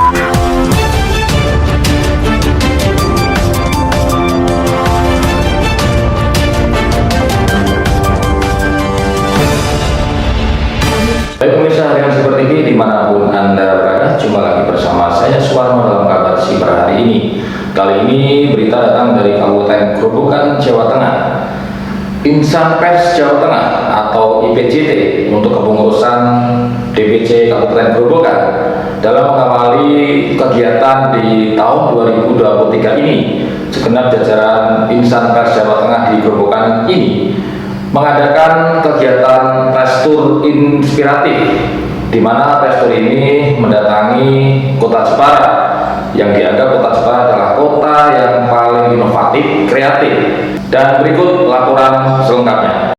Baik pemirsa, harian seperti ini dimanapun Anda berada, jumpa lagi bersama saya Suwarno dalam kabar siber hari ini. Kali ini berita datang dari Kabupaten Grobogan, Jawa Tengah. Insan Pers Jawa Tengah atau IPJT untuk kepengurusan DPC Kabupaten Grobogan dalam mengawali kegiatan di tahun 2023 ini, segenap jajaran Insan Pers Jawa Tengah di Grobogan ini mengadakan kegiatan press tour inspiratif, di mana press tour ini mendatangi Kota Jepara, yang dianggap Kota Jepara adalah kota yang paling inovatif, kreatif. Dan berikut laporan selengkapnya.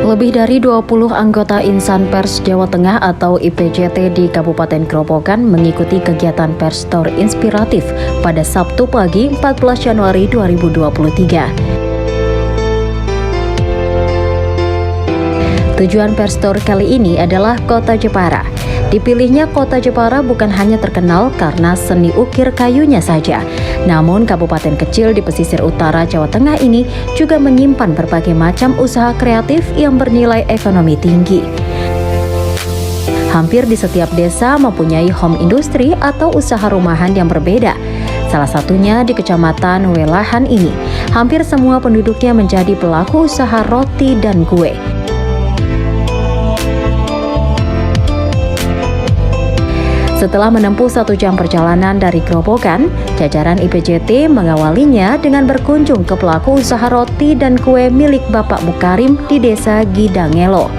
Lebih dari 20 anggota Insan Pers Jawa Tengah atau IPJT di Kabupaten Grobogan mengikuti kegiatan pers tour inspiratif pada Sabtu pagi 14 Januari 2023. Tujuan pers tour kali ini adalah Kota Jepara. Dipilihnya Kota Jepara bukan hanya terkenal karena seni ukir kayunya saja, namun kabupaten kecil di pesisir utara Jawa Tengah ini juga menyimpan berbagai macam usaha kreatif yang bernilai ekonomi tinggi. Hampir di setiap desa mempunyai home industri atau usaha rumahan yang berbeda. Salah satunya di Kecamatan Welahan ini, hampir semua penduduknya menjadi pelaku usaha roti dan kue. Setelah menempuh 1 jam perjalanan dari Grobogan, jajaran IPJT mengawalinya dengan berkunjung ke pelaku usaha roti dan kue milik Bapak Mukarim di Desa Gidangelo.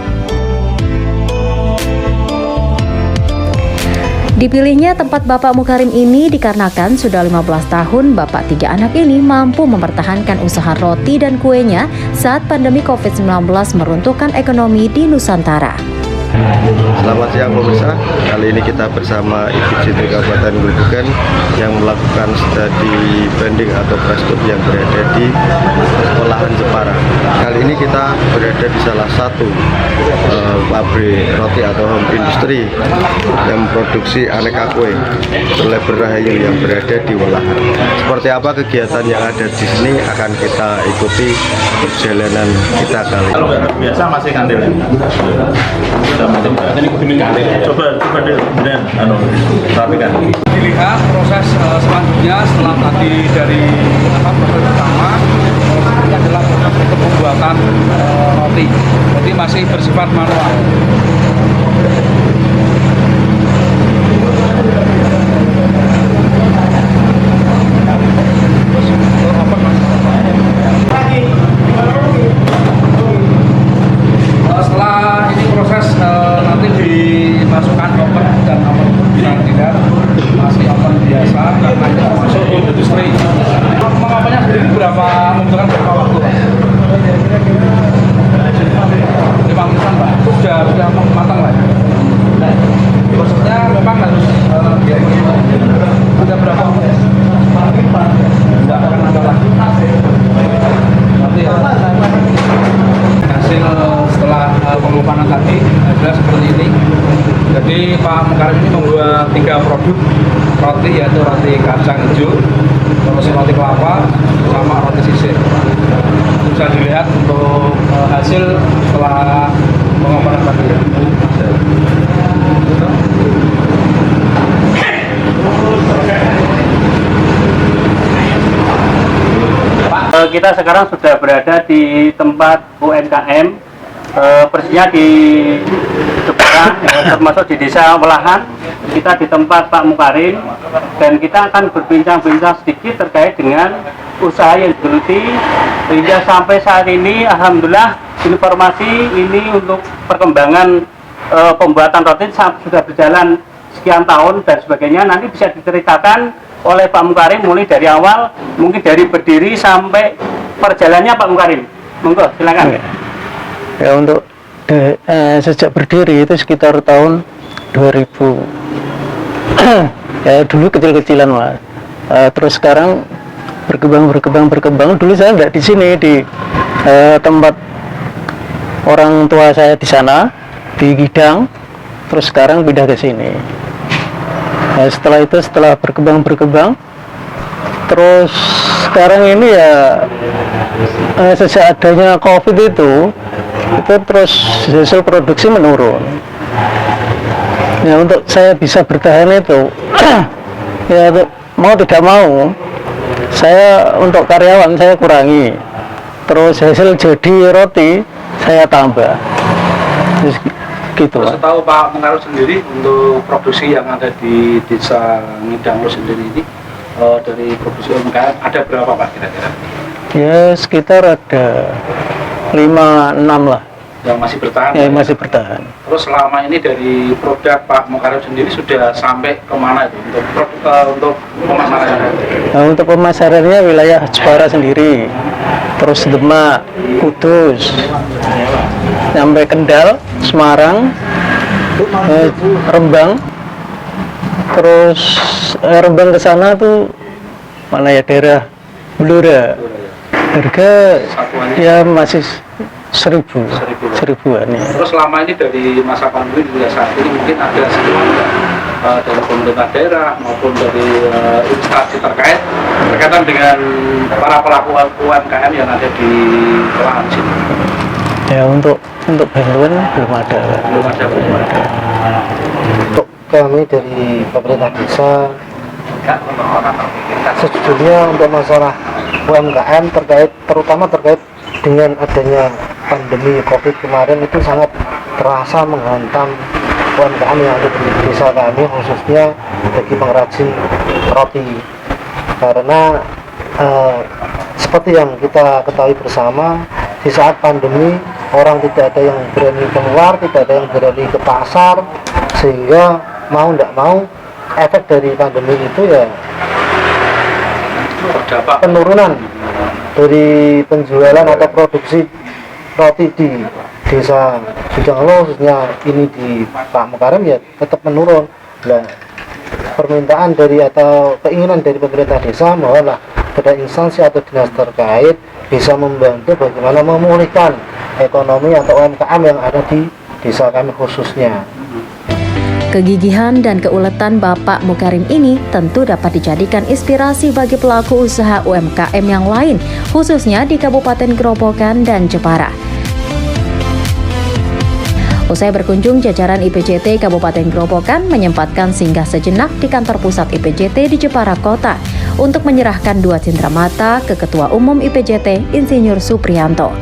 Dipilihnya tempat Bapak Mukarim ini dikarenakan sudah 15 tahun Bapak 3 anak ini mampu mempertahankan usaha roti dan kuenya saat pandemi COVID-19 meruntuhkan ekonomi di Nusantara. Selamat siang pemirsa, kali ini kita bersama IPJT Kabupaten Grobogan yang melakukan studi banding atau press tour yang berada di Welahan Jepara. Kali ini kita berada di salah satu pabrik roti atau home industry yang memproduksi aneka kue berlabel Rahayu yang berada di Welahan. Seperti apa kegiatan yang ada di sini akan kita ikuti perjalanan kita kali ini. Kalau nggak biasa masih kandil ya? Ini kuning kandil. Coba deh, kemudian rapikan. Dilihat proses selanjutnya setelah tadi dari proses pertama, ini adalah proses untuk pembuatan roti. Jadi masih bersifat manual. Setelah ini proses nanti dimasukkan oven dan oven bisa dilihat masih oven biasa karena ini masuk ke industri. Mengopennya sendiri membutuhkan berapa waktu, Pak? 5 menitan, Pak. Sudah matang lah. Prosesnya memang harus ada berapa menit? Tidak akan ada lagi. Nanti hasil setelah pengupahan tadi adalah seperti ini. Jadi Pak Mukarim ini membuat 3 produk roti, yaitu roti kacang hijau, terus roti kelapa, sama roti sisir. Bisa dilihat untuk hasil setelah pengupahan tadi. Kita sekarang sudah berada di tempat UMKM, persisnya di Jepara, termasuk di Desa Welahan. Kita di tempat Pak Mukarim, dan kita akan berbincang-bincang sedikit terkait dengan usaha yang digeluti hingga sampai saat ini. Alhamdulillah, informasi ini untuk perkembangan pembuatan roti sudah berjalan sekian tahun dan sebagainya. Nanti bisa diceritakan oleh Pak Mukarim mulai dari awal, mungkin dari berdiri sampai perjalanannya Pak Mukarim. Monggo, silakan. Ya, untuk sejak berdiri itu sekitar tahun 2000. Ya dulu kecil-kecilan Mas. Terus sekarang berkembang. Dulu saya nggak di sini, di tempat orang tua saya di sana di Gidang. Terus sekarang pindah ke sini. Setelah itu setelah berkembang terus sekarang ini ya sejak adanya COVID itu terus hasil produksi menurun. Ya untuk saya bisa bertahan itu ya mau tidak mau saya untuk karyawan saya kurangi, terus hasil jadi roti saya tambah, terus gitu. Terus tahu Pak Mengaru sendiri untuk produksi yang ada di Desa Ngidanglo sendiri ini dari produksi UMKM ada berapa Pak kira-kira? Ya sekitar ada 5-6 lah Yang masih bertahan? yang masih bertahan. Terus selama ini dari produk Pak Mengaru sendiri sudah sampai kemana itu untuk pemasarannya? Nah, untuk pemasarannya wilayah Jepara sendiri, terus Demak, Kudus, sampai Kendal, Semarang, Rembang, terus Rembang ke sana tuh mana ya, daerah Blora. Harga ya masih 1000-an ya. Terus selama ini dari masa pandemi hingga saat ini mungkin ada sentuhan dari pemerintah daerah maupun dari instansi berkaitan dengan para pelaku UMKM yang ada di lahan sini. Ya untuk bantuan belum ada. Untuk kami dari pemerintah desa, sejujurnya untuk masalah UMKM terutama terkait dengan adanya pandemi COVID kemarin itu sangat terasa menghantam UMKM yang ada di desa kami, khususnya bagi pengrajin roti, karena seperti yang kita ketahui bersama, di saat pandemi orang tidak ada yang berani keluar, tidak ada yang berani ke pasar, sehingga mau tidak mau efek dari pandemi itu ya penurunan dari penjualan atau produksi roti di Desa Ngidanglo, khususnya ini di Pak Mekarim ya tetap menurun. Nah, permintaan dari atau keinginan dari pemerintah desa bahwa pada instansi atau dinas terkait bisa membantu bagaimana memulihkan ekonomi atau UMKM yang ada di desa kami khususnya. Kegigihan dan keuletan Bapak Mukarim ini tentu dapat dijadikan inspirasi bagi pelaku usaha UMKM yang lain, khususnya di Kabupaten Grobogan dan Jepara. Usai berkunjung, jajaran IPJT Kabupaten Grobogan menyempatkan singgah sejenak di kantor pusat IPJT di Jepara Kota untuk menyerahkan 2 cindramata ke Ketua Umum IPJT, Insinyur Supriyanto.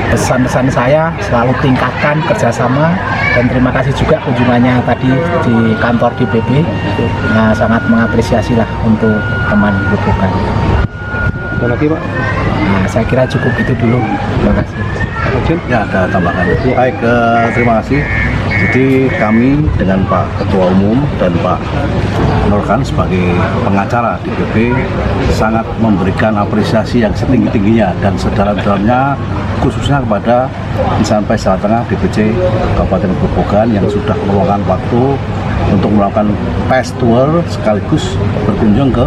Pesan-pesan saya selalu tingkatkan kerjasama, dan terima kasih juga kunjungannya tadi di kantor DPP. Nah, sangat mengapresiasi lah untuk teman Grobogan. Ada lagi Pak? Nah, saya kira cukup itu dulu. Terima kasih. Ya, ada tambahan. Baik, terima kasih. Jadi kami dengan Pak Ketua Umum dan Pak Nurkan sebagai pengacara DPP sangat memberikan apresiasi yang setinggi-tingginya dan sedalam-dalamnya, khususnya kepada Insampai Jawa Tengah DPC Kabupaten Grobogan yang sudah meluangkan waktu untuk melakukan press tour sekaligus berkunjung ke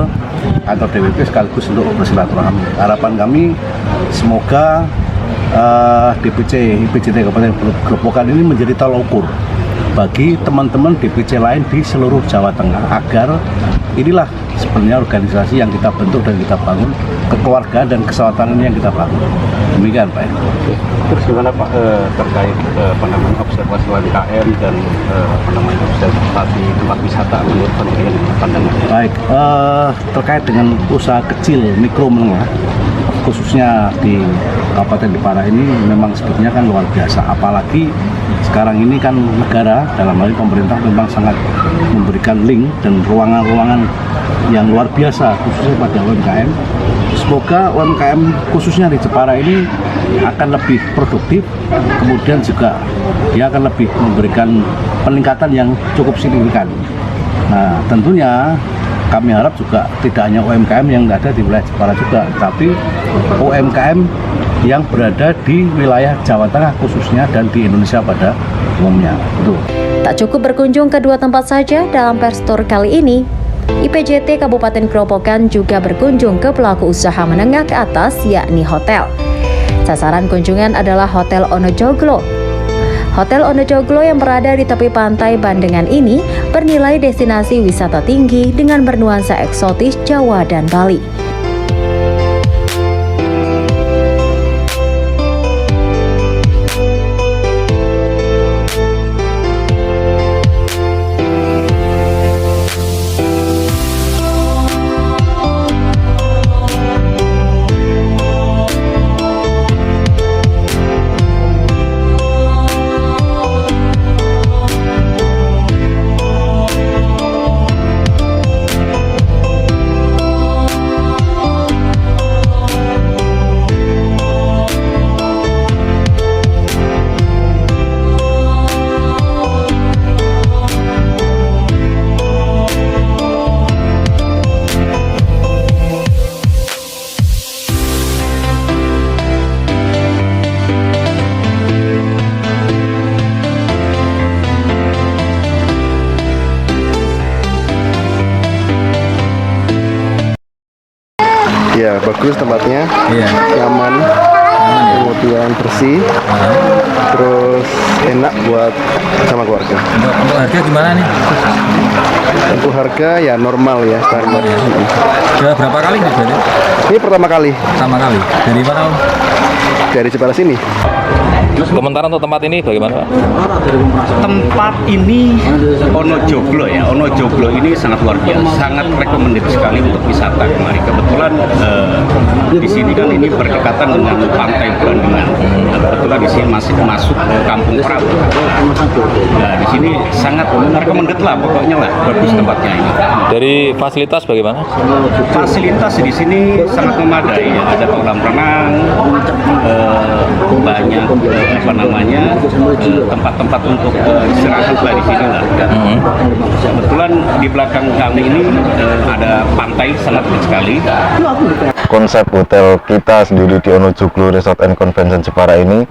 kantor DPP sekaligus untuk bersilaturahmi. Harapan kami semoga DPC IPJT Kabupaten Grobogan ini menjadi tolak ukur bagi teman-teman DPC lain di seluruh Jawa Tengah, agar inilah sebenarnya organisasi yang kita bentuk dan kita bangun, kekeluargaan dan kesehatan ini yang kita bangun. Demikian Pak. Terus gimana Pak terkait observasi UMKM dan observasi tempat wisata menurut pandangan? Baik, terkait dengan usaha kecil, mikro, menengah, khususnya di Kabupaten Jepara ini memang sebetulnya kan luar biasa, apalagi sekarang ini kan negara dalam hal ini pemerintah memang sangat memberikan link dan ruangan-ruangan yang luar biasa khususnya pada UMKM. Semoga UMKM khususnya di Jepara ini akan lebih produktif, kemudian juga dia akan lebih memberikan peningkatan yang cukup signifikan. Nah, tentunya kami harap juga tidak hanya UMKM yang ada di wilayah Jepara juga, tapi UMKM yang berada di wilayah Jawa Tengah khususnya dan di Indonesia pada umumnya. Betul. Tak cukup berkunjung ke 2 tempat saja dalam press tour kali ini, IPJT Kabupaten Grobogan juga berkunjung ke pelaku usaha menengah ke atas, yakni hotel. Sasaran kunjungan adalah Hotel Onojoglo. Hotel Onojoglo yang berada di tepi pantai Bandengan ini bernilai destinasi wisata tinggi dengan bernuansa eksotis Jawa dan Bali. Ya, bagus tempatnya, nyaman, kemudian bersih, terus enak buat sama keluarga. Untuk harga gimana nih? Untuk harga ya normal ya, standar. Sudah berapa kali nih Bali? Ini pertama kali. Pertama kali. Dari mana Om? Dari Jepara sini. Komentar untuk tempat ini bagaimana Pak? Tempat ini Onojoglo ya, Onojoglo ini sangat luar biasa, sangat recommended sekali untuk wisata kemari. Kebetulan di sini kan ini berdekatan dengan pantai Bandengan. Kebetulan di sini masih masuk ke Kampung Perahu. Nah di sini sangat recommended lah, pokoknya lah bagus tempatnya ini. Dari fasilitas bagaimana? Fasilitas di sini sangat memadai ya, ada kolam renang, banyak tempat-tempat untuk istirahat lah di sini lah. Kebetulan di belakang kami ini ada pantai sangat bagus sekali. Konsep hotel kita sendiri di Onojoglo Resort and Convention Jepara ini,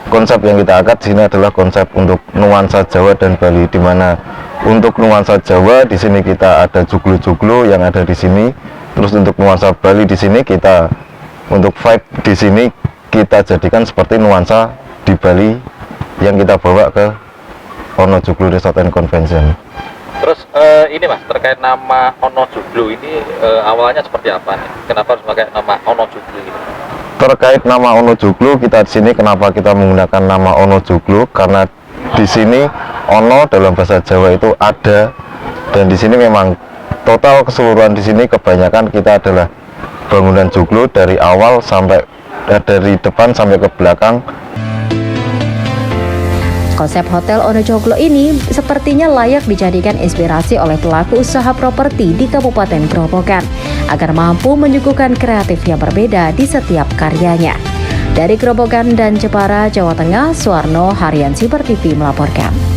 konsep yang kita angkat di sini adalah konsep untuk nuansa Jawa dan Bali, di mana untuk nuansa Jawa di sini kita ada joglo-joglo yang ada di sini. Terus untuk nuansa Bali di sini kita untuk vibe di sini kita jadikan seperti nuansa di Bali yang kita bawa ke Onojoglo Resort and Convention. Terus ini Mas, terkait nama Onojoglo ini awalnya seperti apa nih? Kenapa harus pakai nama Onojoglo ini? Terkait nama Onojoglo, kita di sini kenapa kita menggunakan nama Onojoglo? Karena di sini Ono dalam bahasa Jawa itu ada, dan di sini memang total keseluruhan di sini kebanyakan kita adalah bangunan joglo dari awal sampai dari depan sampai ke belakang. Konsep Hotel Onojoglo ini sepertinya layak dijadikan inspirasi oleh pelaku usaha properti di Kabupaten Grobogan agar mampu menyuguhkan kreatif yang berbeda di setiap karyanya. Dari Grobogan dan Jepara, Jawa Tengah, Suwarno Harian Siber TV melaporkan.